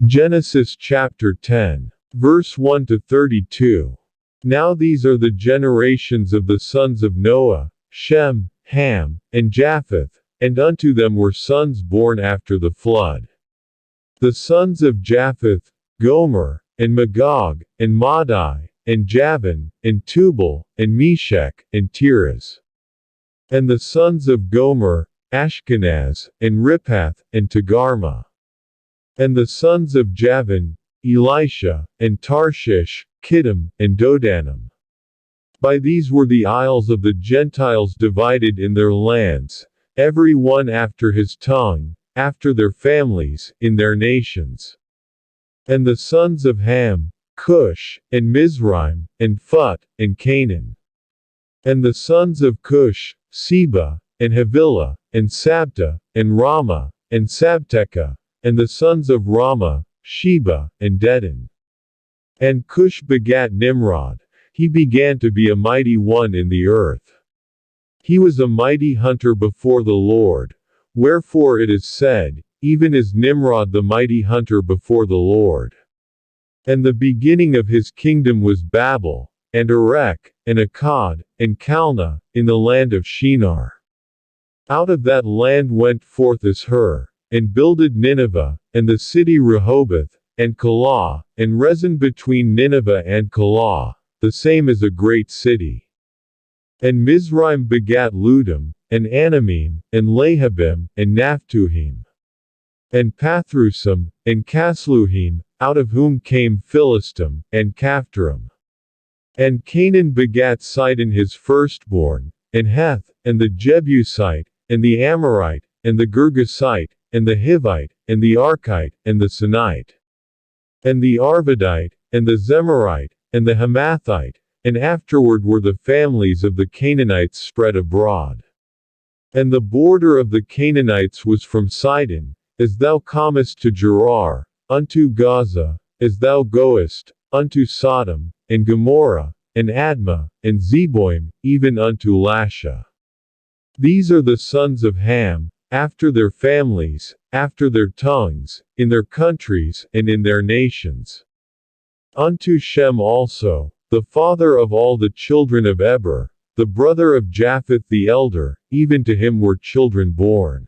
Genesis chapter 10. Verse 1 to 32. Now these are the generations of the sons of Noah, Shem, Ham, and Japheth, and unto them were sons born after the flood. The sons of Japheth, Gomer, and Magog, and Madai, and Javan, and Tubal, and Meshech, and Tiras. And the sons of Gomer, Ashkenaz, and Riphath, and Togarmah. And the sons of Javan, Elishah, and Tarshish, Kittim, and Dodanim. By these were the isles of the Gentiles divided in their lands, every one after his tongue, after their families, in their nations. And the sons of Ham, Cush, and Mizraim, and Phut, and Canaan. And the sons of Cush, Seba, and Havilah, and Sabtah, and Raamah, and Sabtecha. And the sons of Raamah, Sheba, and Dedan. And Cush begat Nimrod. He began to be a mighty one in the earth. He was a mighty hunter before the Lord, wherefore it is said, even as Nimrod the mighty hunter before the Lord. And the beginning of his kingdom was Babel, and Erech, and Accad, and Calneh, in the land of Shinar. Out of that land went forth Asshur, and builded Nineveh, and the city Rehoboth, and Calah, and Rezin between Nineveh and Calah, the same as a great city. And Mizraim begat Ludum, and Anamim, and Lahabim, and Naphtuhim. And Pathrusim, and Casluhim, out of whom came Philistim, and Caphtorim. And Canaan begat Sidon his firstborn, and Heth, and the Jebusite, and the Amorite, and the Girgasite, and the Hivite, and the Archite, and the Sinite, and the Arvadite, and the Zemarite, and the Hamathite, and afterward were the families of the Canaanites spread abroad. And the border of the Canaanites was from Sidon, as thou comest to Gerar, unto Gaza, as thou goest, unto Sodom, and Gomorrah, and Admah, and Zeboim, even unto Lasha. These are the sons of Ham, after their families, after their tongues, in their countries, and in their nations. Unto Shem also, the father of all the children of Eber, the brother of Japheth the elder, even to him were children born.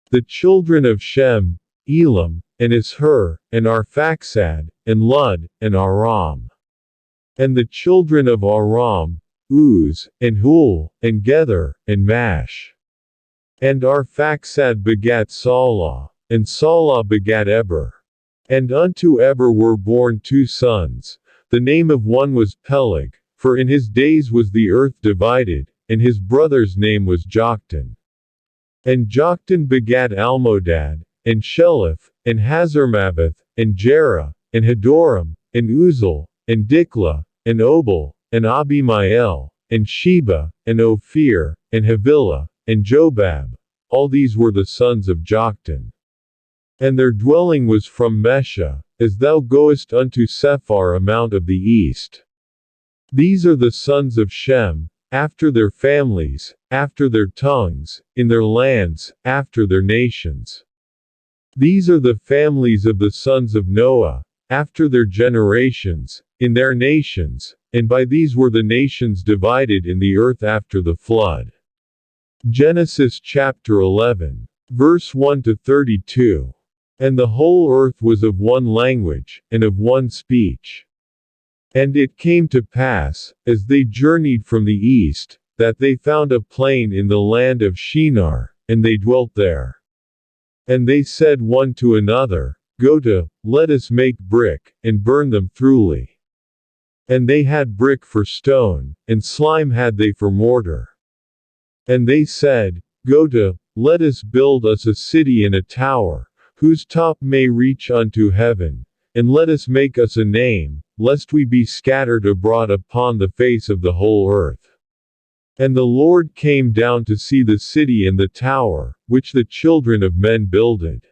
The children of Shem, Elam, and Asshur, and Arphaxad, and Lud, and Aram. And the children of Aram, Uz, and Hul, and Gether, and Mash. And Arphaxad begat Salah, and Salah begat Eber. And unto Eber were born two sons. The name of one was Peleg, for in his days was the earth divided, and his brother's name was Joktan. And Joktan begat Almodad, and Sheleph, and Hazarmaveth, and Jerah, and Hadoram, and Uzal, and Diklah, and Obal, and Abimael, and Sheba, and Ophir, and Havilah, and Jobab. All these were the sons of Joktan. And their dwelling was from Mesha, as thou goest unto Sephar a mount of the east. These are the sons of Shem, after their families, after their tongues, in their lands, after their nations. These are the families of the sons of Noah, after their generations, in their nations, and by these were the nations divided in the earth after the flood. Genesis chapter 11. Verse 1 to 32. And the whole earth was of one language, and of one speech. And it came to pass, as they journeyed from the east, that they found a plain in the land of Shinar, and they dwelt there. And they said one to another, Go to, let us make brick, and burn them thoroughly. And they had brick for stone, and slime had they for mortar. And they said, Go to, let us build us a city and a tower, whose top may reach unto heaven, and let us make us a name, lest we be scattered abroad upon the face of the whole earth. And the Lord came down to see the city and the tower, which the children of men builded.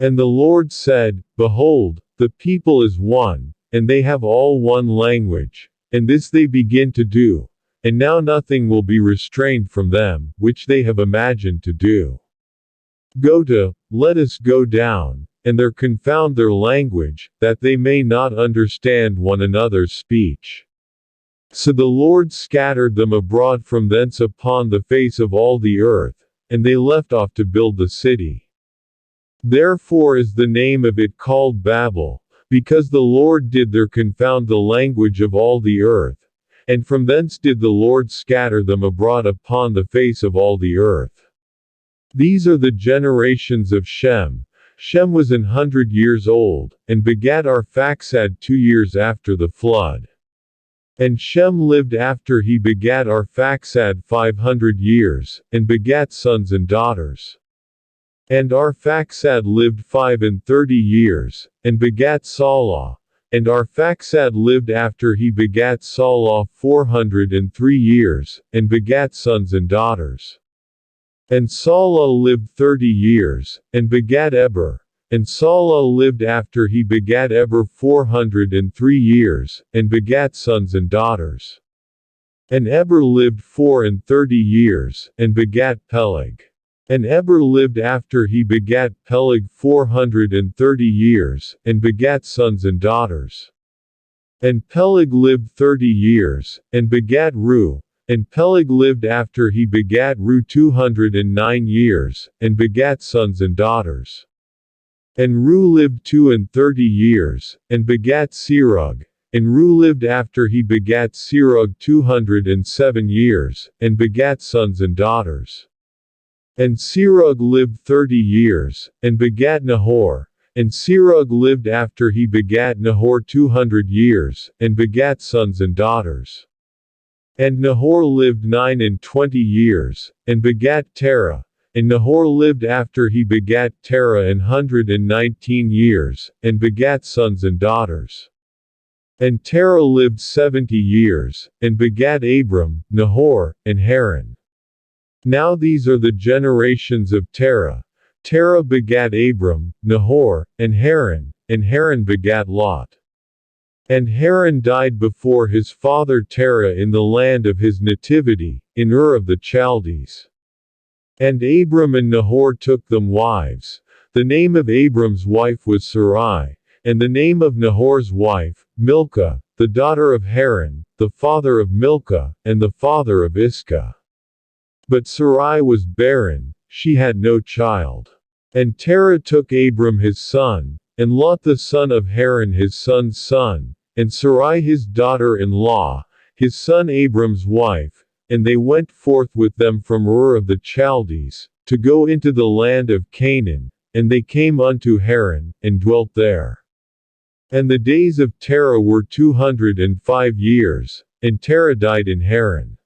And the Lord said, Behold, the people is one, and they have all one language, and this they begin to do. And now nothing will be restrained from them, which they have imagined to do. Go to, let us go down, and there confound their language, that they may not understand one another's speech. So the Lord scattered them abroad from thence upon the face of all the earth, and they left off to build the city. Therefore is the name of it called Babel, because the Lord did there confound the language of all the earth, and from thence did the Lord scatter them abroad upon the face of all the earth. These are the generations of Shem. Shem was 100 years old, and begat Arphaxad 2 years after the flood. And Shem lived after he begat Arphaxad 500 years, and begat sons and daughters. And Arphaxad lived 35 years, and begat Salah. And Arphaxad lived after he begat Salah 403 years, and begat sons and daughters. And Salah lived 30 years, and begat Eber. And Salah lived after he begat Eber 403 years, and begat sons and daughters. And Eber lived 34 years, and begat Peleg. And Eber lived after he begat Peleg 430 years, and begat sons and daughters. And Peleg lived 30 years, and begat Ru. And Peleg lived after he begat Ru 209 years, and begat sons and daughters. And Ru lived 32 years, and begat Serug. And Ru lived after he begat Serug 207 years, and begat sons and daughters. And Serug lived 30 years, and begat Nahor. And Serug lived after he begat Nahor 200 years, and begat sons and daughters. And Nahor lived 29 years, and begat Terah. And Nahor lived after he begat Terah 119 years, and begat sons and daughters. And Terah lived 70 years, and begat Abram, Nahor, and Haran. Now these are the generations of Terah. Terah begat Abram, Nahor, and Haran begat Lot. And Haran died before his father Terah in the land of his nativity, in Ur of the Chaldees. And Abram and Nahor took them wives. The name of Abram's wife was Sarai, and the name of Nahor's wife, Milcah, the daughter of Haran, the father of Milcah, and the father of Iscah. But Sarai was barren, she had no child. And Terah took Abram his son, and Lot the son of Haran his son's son, and Sarai his daughter-in-law, his son Abram's wife, and they went forth with them from Ur of the Chaldees, to go into the land of Canaan, and they came unto Haran, and dwelt there. And the days of Terah were 205 years, and Terah died in Haran.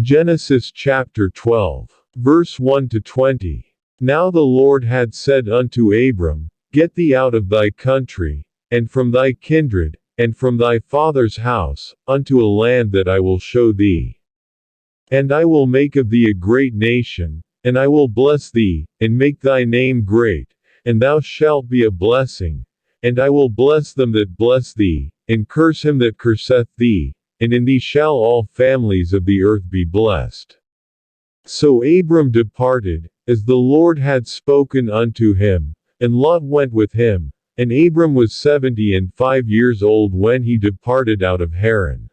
Genesis chapter 12, verse 1-20. Now the Lord had said unto Abram, Get thee out of thy country, and from thy kindred, and from thy father's house, unto a land that I will show thee. And I will make of thee a great nation, and I will bless thee, and make thy name great, and thou shalt be a blessing. And I will bless them that bless thee, and curse him that curseth thee, and in thee shall all families of the earth be blessed. So Abram departed, as the Lord had spoken unto him, and Lot went with him. And Abram was 75 years old when he departed out of Haran.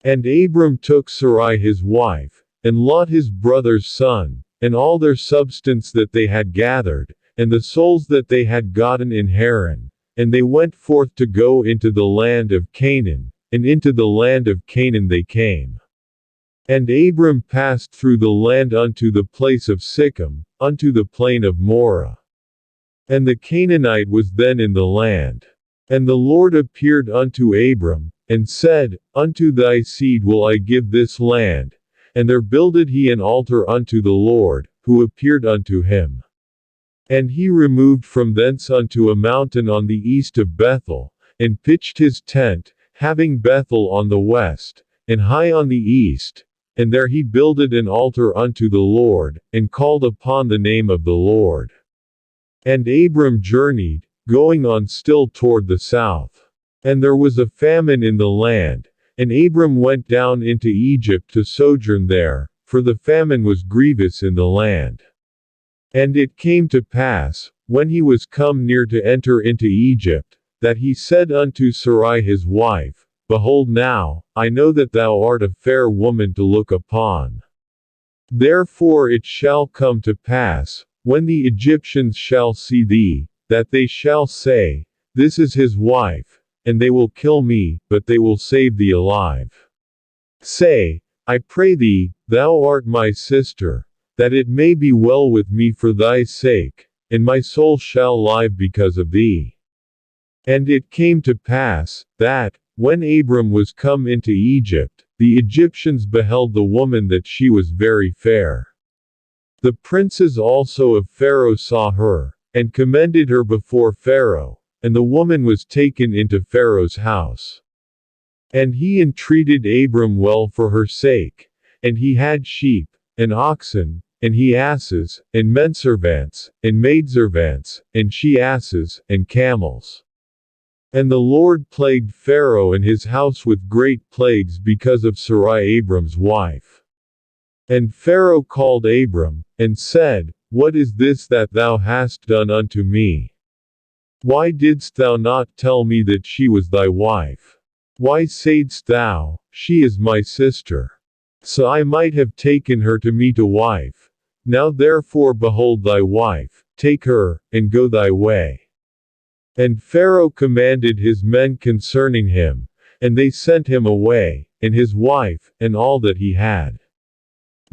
And Abram took Sarai his wife, and Lot his brother's son, and all their substance that they had gathered, and the souls that they had gotten in Haran, and they went forth to go into the land of Canaan, and into the land of Canaan they came. And Abram passed through the land unto the place of Sichem, unto the plain of Moreh. And the Canaanite was then in the land. And the Lord appeared unto Abram, and said, Unto thy seed will I give this land. And there builded he an altar unto the Lord, who appeared unto him. And he removed from thence unto a mountain on the east of Bethel, and pitched his tent, having Bethel on the west, and Hai on the east. And there he builded an altar unto the Lord, and called upon the name of the Lord. And Abram journeyed, going on still toward the south. And there was a famine in the land, and Abram went down into Egypt to sojourn there, for the famine was grievous in the land. And it came to pass, when he was come near to enter into Egypt, that he said unto Sarai his wife, Behold now, I know that thou art a fair woman to look upon. Therefore it shall come to pass, when the Egyptians shall see thee, that they shall say, This is his wife, and they will kill me, but they will save thee alive. Say, I pray thee, thou art my sister, that it may be well with me for thy sake, and my soul shall live because of thee. And it came to pass, that, when Abram was come into Egypt, the Egyptians beheld the woman that she was very fair. The princes also of Pharaoh saw her, and commended her before Pharaoh, and the woman was taken into Pharaoh's house. And he entreated Abram well for her sake, and he had sheep, and oxen, and he asses, and menservants, and maidservants, and she asses, and camels. And the Lord plagued Pharaoh and his house with great plagues because of Sarai Abram's wife. And Pharaoh called Abram, and said, What is this that thou hast done unto me? Why didst thou not tell me that she was thy wife? Why saidst thou, She is my sister? So I might have taken her to me to wife. Now therefore behold thy wife, take her, and go thy way. And Pharaoh commanded his men concerning him, and they sent him away, and his wife, and all that he had.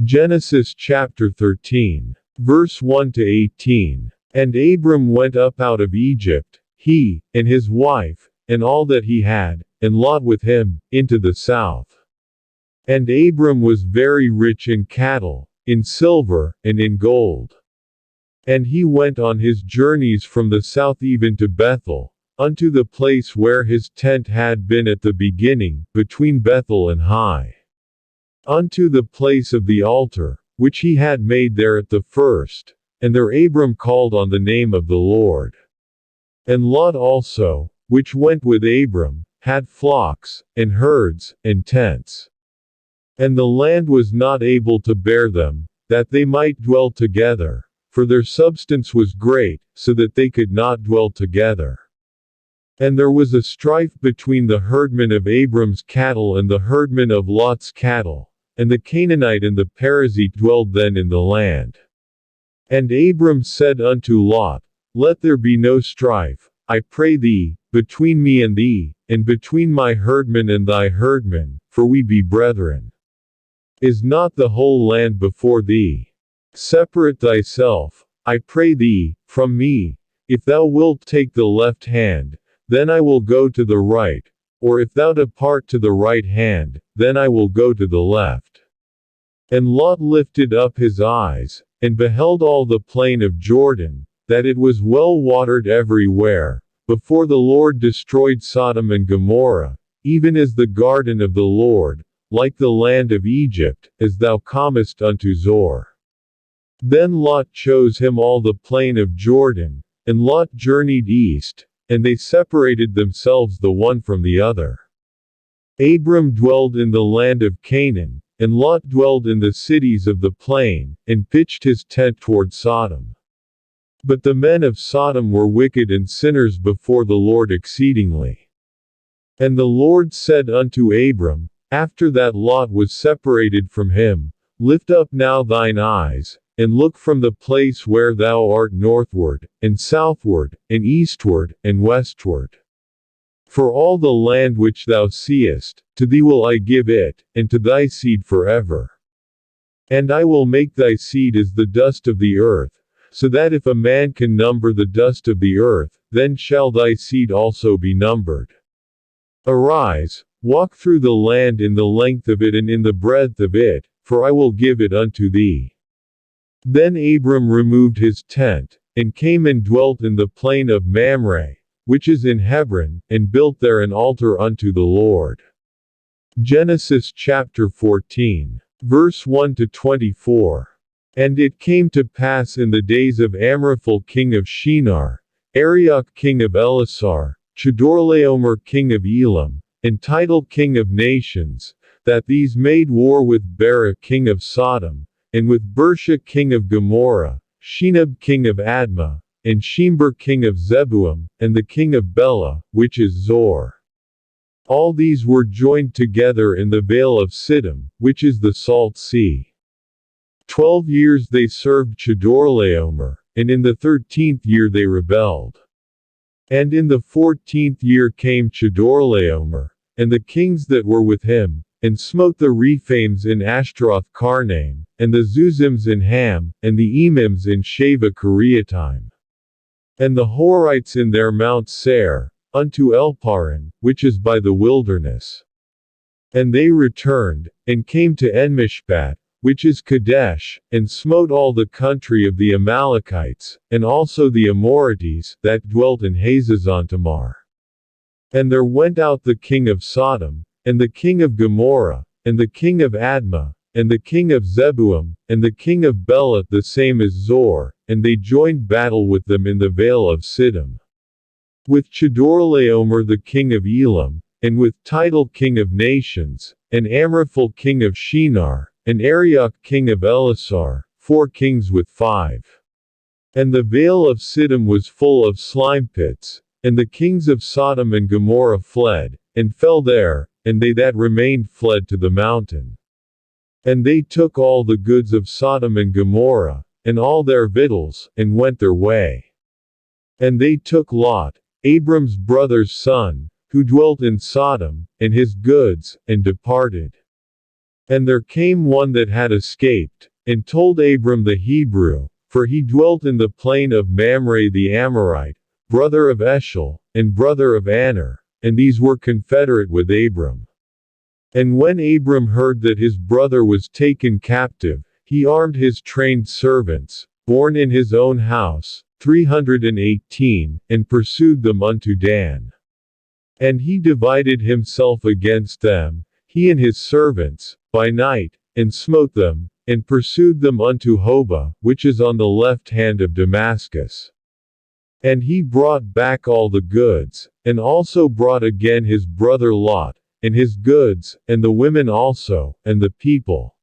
Genesis chapter 13. Verse 1-18. And Abram went up out of Egypt, he, and his wife, and all that he had, and Lot with him, into the south. And Abram was very rich in cattle, in silver, and in gold. And he went on his journeys from the south even to Bethel, unto the place where his tent had been at the beginning, between Bethel and Hai. Unto the place of the altar, which he had made there at the first, and there Abram called on the name of the Lord. And Lot also, which went with Abram, had flocks, and herds, and tents. And the land was not able to bear them, that they might dwell together, for their substance was great, so that they could not dwell together. And there was a strife between the herdmen of Abram's cattle and the herdmen of Lot's cattle, and the Canaanite and the Perizzite dwelled then in the land. And Abram said unto Lot, Let there be no strife, I pray thee, between me and thee, and between my herdmen and thy herdmen, for we be brethren. Is not the whole land before thee? Separate thyself, I pray thee, from me. If thou wilt take the left hand, then I will go to the right, or if thou depart to the right hand, then I will go to the left. And Lot lifted up his eyes, and beheld all the plain of Jordan, that it was well watered everywhere, before the Lord destroyed Sodom and Gomorrah, even as the garden of the Lord, like the land of Egypt, as thou comest unto Zor. Then Lot chose him all the plain of Jordan, and Lot journeyed east, and they separated themselves the one from the other. Abram dwelled in the land of Canaan, and Lot dwelled in the cities of the plain, and pitched his tent toward Sodom. But the men of Sodom were wicked and sinners before the Lord exceedingly. And the Lord said unto Abram, after that Lot was separated from him, Lift up now thine eyes, and look from the place where thou art northward, and southward, and eastward, and westward. For all the land which thou seest, to thee will I give it, and to thy seed forever. And I will make thy seed as the dust of the earth, so that if a man can number the dust of the earth, then shall thy seed also be numbered. Arise, walk through the land in the length of it and in the breadth of it, for I will give it unto thee. Then Abram removed his tent, and came and dwelt in the plain of Mamre, which is in Hebron, and built there an altar unto the Lord. Genesis chapter 14. Verse 1-24. And it came to pass in the days of Amraphel king of Shinar, Arioch king of Elishah, Chedorlaomer king of Elam, and Tidal king of nations, that these made war with Bera king of Sodom, and with Bersha king of Gomorrah, Shinab king of Admah, and Shember king of Zeboim, and the king of Bela, which is Zor. All these were joined together in the vale of Siddim, which is the Salt Sea. 12 years they served Chedorlaomer, and in the 13th year they rebelled. And in the 14th year came Chedorlaomer, and the kings that were with him, and smote the Rephaims in Ashteroth Karnaim, and the Zuzims in Ham, and the Emims in Shaveh Kiriathaim, and the Horites in their Mount Seir, unto Elparan, which is by the wilderness. And they returned, and came to Enmishpat, which is Kadesh, and smote all the country of the Amalekites, and also the Amorites, that dwelt in Hazazontamar. And there went out the king of Sodom, and the king of Gomorrah, and the king of Admah, and the king of Zeboim, and the king of Bela the same as Zor, and they joined battle with them in the vale of Siddim. With Chedorlaomer the king of Elam, and with Tidal king of nations, and Amraphel king of Shinar, and Arioch king of Elishah, 4 kings with 5. And the vale of Siddim was full of slime pits, and the kings of Sodom and Gomorrah fled, and fell there, and they that remained fled to the mountain. And they took all the goods of Sodom and Gomorrah, and all their victuals, and went their way. And they took Lot, Abram's brother's son, who dwelt in Sodom, and his goods, and departed. And there came one that had escaped, and told Abram the Hebrew, for he dwelt in the plain of Mamre the Amorite, brother of Eshel, and brother of Aner, and these were confederate with Abram. And when Abram heard that his brother was taken captive, he armed his trained servants, born in his own house, 318, and pursued them unto Dan. And he divided himself against them, he and his servants, by night, and smote them, and pursued them unto Hobah, which is on the left hand of Damascus. And he brought back all the goods, and also brought again his brother Lot, and his goods, and the women also, and the people.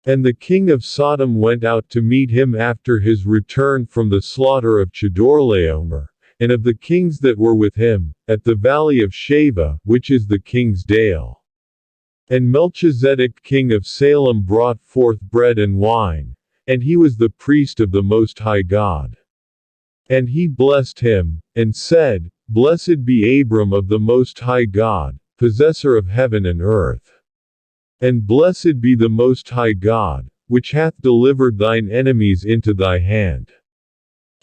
And the king of Sodom went out to meet him after his return from the slaughter of Chedorlaomer, and of the kings that were with him, at the valley of Sheba, which is the king's dale. And Melchizedek king of Salem brought forth bread and wine, and he was the priest of the Most High God. And he blessed him, and said, Blessed be Abram of the Most High God, possessor of heaven and earth. And blessed be the Most High God, which hath delivered thine enemies into thy hand.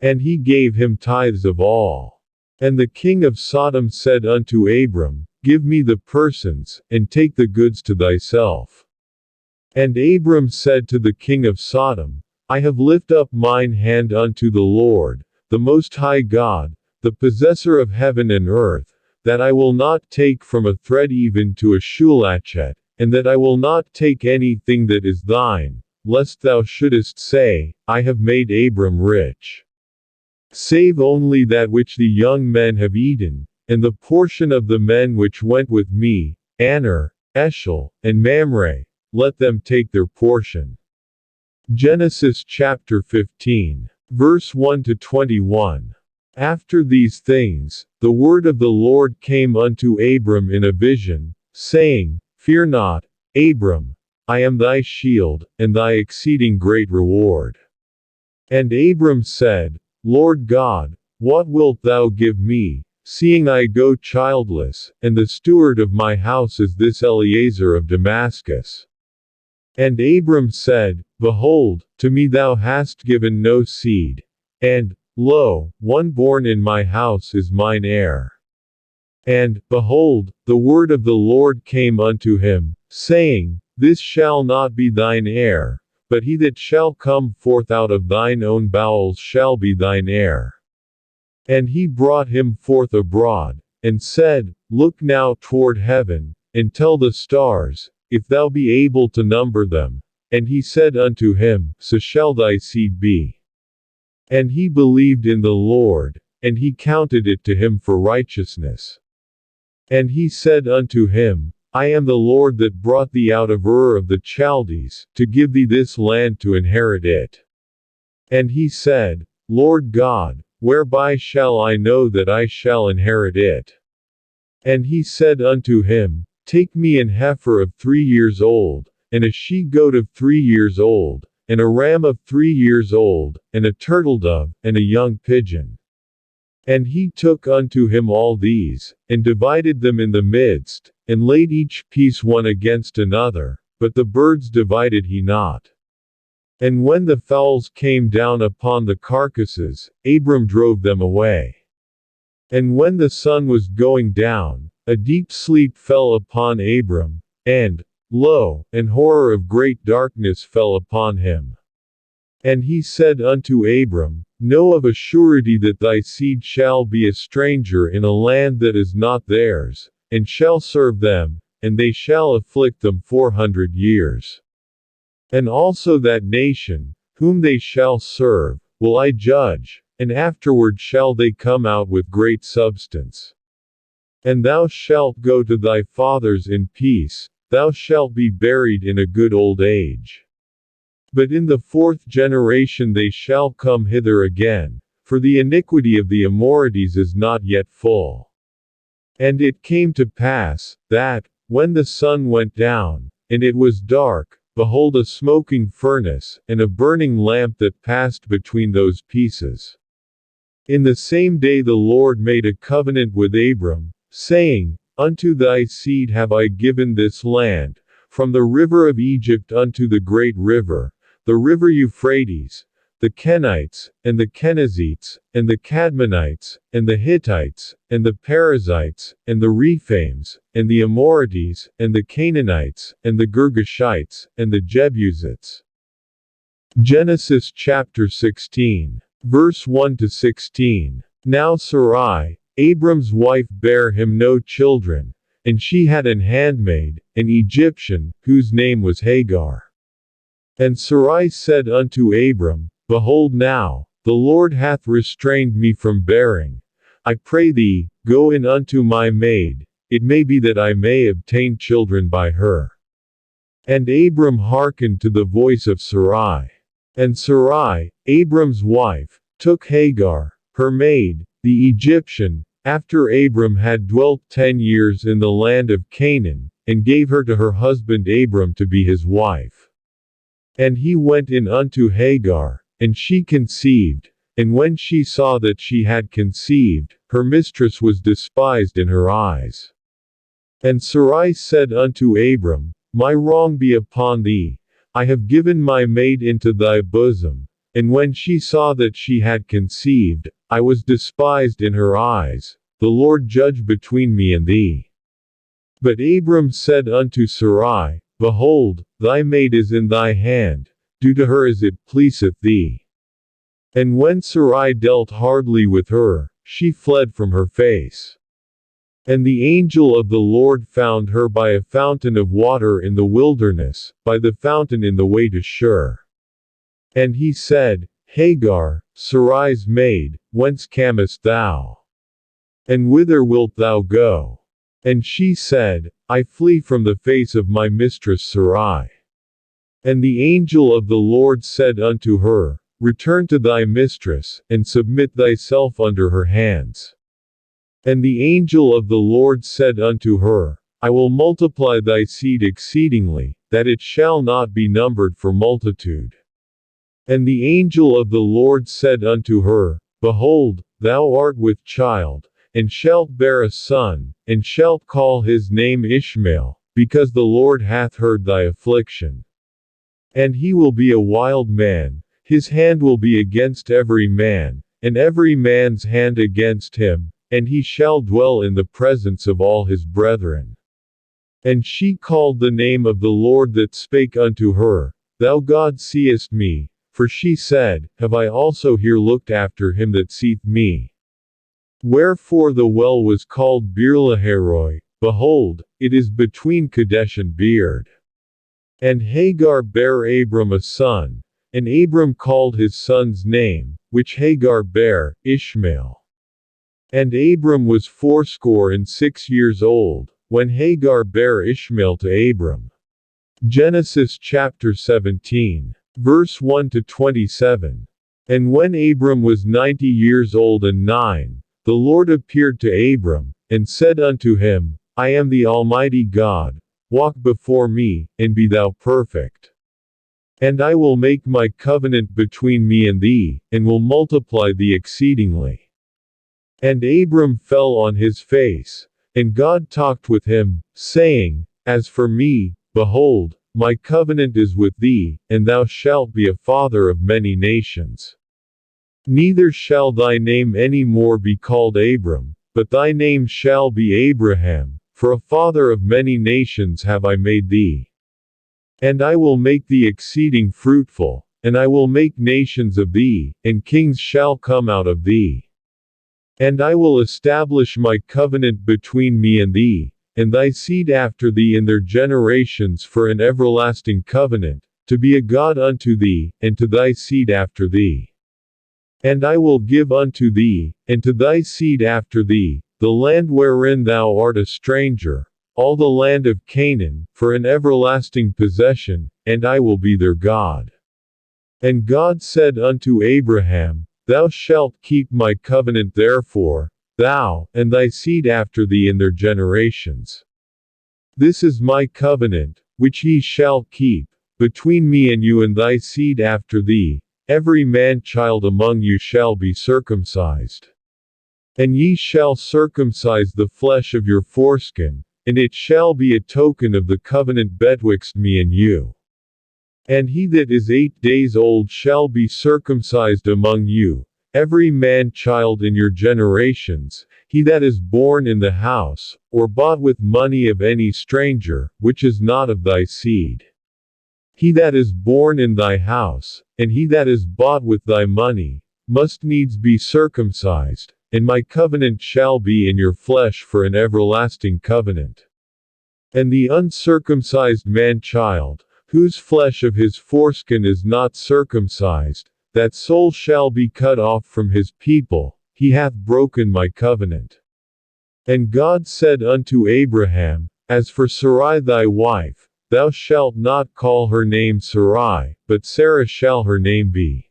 And he gave him tithes of all. And the king of Sodom said unto Abram, Give me the persons, and take the goods to thyself. And Abram said to the king of Sodom, I have lifted up mine hand unto the Lord, the Most High God, the possessor of heaven and earth, that I will not take from a thread even to a shulachet, and that I will not take anything that is thine, lest thou shouldest say, I have made Abram rich. Save only that which the young men have eaten, and the portion of the men which went with me, Aner, Eshel, and Mamre, let them take their portion. Genesis chapter 15. Verse 1-21. After these things, the word of the Lord came unto Abram in a vision, saying, Fear not, Abram, I am thy shield, and thy exceeding great reward. And Abram said, Lord God, what wilt thou give me, seeing I go childless, and the steward of my house is this Eliezer of Damascus? And Abram said, Behold, to me thou hast given no seed, and, lo, one born in my house is mine heir. And, behold, the word of the Lord came unto him, saying, This shall not be thine heir, but he that shall come forth out of thine own bowels shall be thine heir. And he brought him forth abroad, and said, Look now toward heaven, and tell the stars, if thou be able to number them. And he said unto him, So shall thy seed be. And he believed in the Lord, and he counted it to him for righteousness. And he said unto him, I am the Lord that brought thee out of Ur of the Chaldees, to give thee this land to inherit it. And he said, Lord God, whereby shall I know that I shall inherit it? And he said unto him, Take me an heifer of 3 years old, and a she-goat of 3 years old, and a ram of 3 years old, and a turtle-dove, and a young pigeon. And he took unto him all these, and divided them in the midst, and laid each piece one against another, but the birds divided he not. And when the fowls came down upon the carcasses, Abram drove them away. And when the sun was going down, a deep sleep fell upon Abram, and, lo, an horror of great darkness fell upon him. And he said unto Abram, Know of a surety that thy seed shall be a stranger in a land that is not theirs, and shall serve them, and they shall afflict them 400 years. And also that nation, whom they shall serve, will I judge, and afterward shall they come out with great substance. And thou shalt go to thy fathers in peace, thou shalt be buried in a good old age. But in the 4th generation they shall come hither again, for the iniquity of the Amorites is not yet full. And it came to pass, that, when the sun went down, and it was dark, behold a smoking furnace, and a burning lamp that passed between those pieces. In the same day the Lord made a covenant with Abram, saying, Unto thy seed have I given this land, from the river of Egypt unto the great river, the river Euphrates, the Kenites, and the Kenizzites, and the Cadmonites, and the Hittites, and the Perizzites, and the Rephaims, and the Amorites, and the Canaanites, and the Girgashites, and the Jebusites. Genesis chapter 16. Verse 1-16. Now Sarai, Abram's wife, bare him no children, and she had an handmaid, an Egyptian, whose name was Hagar. And Sarai said unto Abram, Behold now, the Lord hath restrained me from bearing. I pray thee, go in unto my maid, it may be that I may obtain children by her. And Abram hearkened to the voice of Sarai. And Sarai, Abram's wife, took Hagar, her maid, the Egyptian, after Abram had dwelt 10 years in the land of Canaan, and gave her to her husband Abram to be his wife. And he went in unto Hagar, and she conceived, and when she saw that she had conceived, her mistress was despised in her eyes. And Sarai said unto Abram, My wrong be upon thee, I have given my maid into thy bosom, and when she saw that she had conceived, I was despised in her eyes, the Lord judge between me and thee. But Abram said unto Sarai, Behold, thy maid is in thy hand, do to her as it pleaseth thee. And when Sarai dealt hardly with her, she fled from her face. And the angel of the Lord found her by a fountain of water in the wilderness, by the fountain in the way to Shur. And he said, Hagar, Sarai's maid, whence camest thou? And whither wilt thou go? And she said, I flee from the face of my mistress Sarai. And the angel of the Lord said unto her, Return to thy mistress, and submit thyself under her hands. And the angel of the Lord said unto her, I will multiply thy seed exceedingly, that it shall not be numbered for multitude. And the angel of the Lord said unto her, Behold, thou art with child, and shalt bear a son, and shalt call his name Ishmael, because the Lord hath heard thy affliction. And he will be a wild man, his hand will be against every man, and every man's hand against him, and he shall dwell in the presence of all his brethren. And she called the name of the Lord that spake unto her, Thou God seest me, for she said, Have I also here looked after him that seeth me? Wherefore the well was called Beer-lahai-roi, behold, it is between Kadesh and Beard. And Hagar bare Abram a son, and Abram called his son's name, which Hagar bare, Ishmael. And Abram was 86 years old, when Hagar bare Ishmael to Abram. Genesis chapter 17. Verse 1-27. And when Abram was 90 years old and 9, the Lord appeared to Abram, and said unto him, I am the Almighty God, walk before me, and be thou perfect. And I will make my covenant between me and thee, and will multiply thee exceedingly. And Abram fell on his face, and God talked with him, saying, As for me, behold, my covenant is with thee, and thou shalt be a father of many nations. Neither shall thy name any more be called Abram, but thy name shall be Abraham, for a father of many nations have I made thee. And I will make thee exceeding fruitful, and I will make nations of thee, and kings shall come out of thee. And I will establish my covenant between me and thee, and thy seed after thee in their generations for an everlasting covenant, to be a God unto thee, and to thy seed after thee. And I will give unto thee, and to thy seed after thee, the land wherein thou art a stranger, all the land of Canaan, for an everlasting possession, and I will be their God. And God said unto Abraham, Thou shalt keep my covenant therefore, thou, and thy seed after thee in their generations. This is my covenant, which ye shall keep, between me and you and thy seed after thee, every man-child among you shall be circumcised. And ye shall circumcise the flesh of your foreskin, and it shall be a token of the covenant betwixt me and you. And he that is 8 days old shall be circumcised among you, every man-child in your generations, he that is born in the house, or bought with money of any stranger, which is not of thy seed. He that is born in thy house, and he that is bought with thy money, must needs be circumcised, and my covenant shall be in your flesh for an everlasting covenant. And the uncircumcised man-child, whose flesh of his foreskin is not circumcised, that soul shall be cut off from his people, he hath broken my covenant. And God said unto Abraham, As for Sarai thy wife, thou shalt not call her name Sarai, but Sarah shall her name be.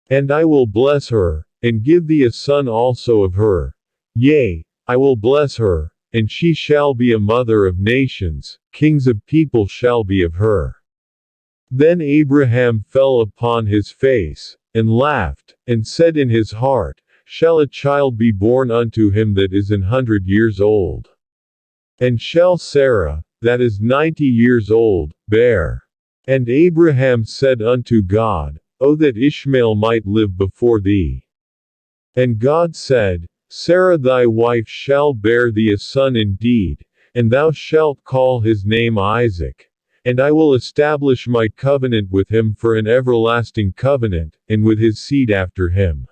And I will bless her, and give thee a son also of her. Yea, I will bless her, and she shall be a mother of nations, kings of people shall be of her. Then Abraham fell upon his face, and laughed, and said in his heart, Shall a child be born unto him that is 100 years old? And shall Sarah, that is 90 years old, bear? And Abraham said unto God, O that Ishmael might live before thee. And God said, Sarah thy wife shall bear thee a son indeed, and thou shalt call his name Isaac. And I will establish my covenant with him for an everlasting covenant, and with his seed after him.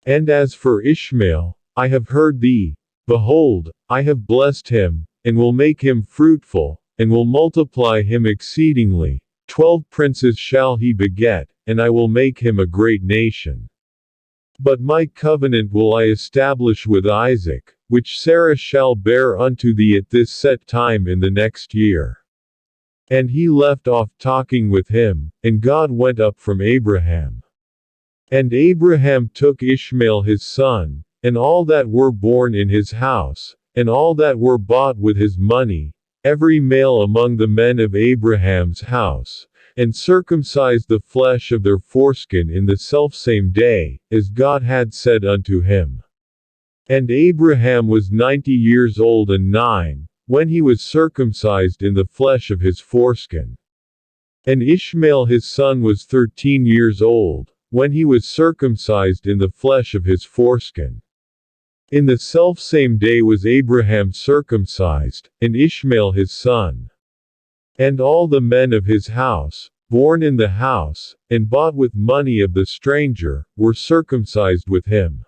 And as for Ishmael, I have heard thee. Behold, I have blessed him, and will make him fruitful, and will multiply him exceedingly. 12 princes shall he beget, and I will make him a great nation. But my covenant will I establish with Isaac, which Sarah shall bear unto thee at this set time in the next year. And he left off talking with him, and God went up from Abraham. And Abraham took Ishmael his son, and all that were born in his house, and all that were bought with his money, every male among the men of Abraham's house, and circumcised the flesh of their foreskin in the selfsame day, as God had said unto him. And Abraham was 90 years old and 9, when he was circumcised in the flesh of his foreskin. And Ishmael his son was 13 years old, when he was circumcised in the flesh of his foreskin. In the selfsame day was Abraham circumcised, and Ishmael his son. And all the men of his house, born in the house, and bought with money of the stranger, were circumcised with him.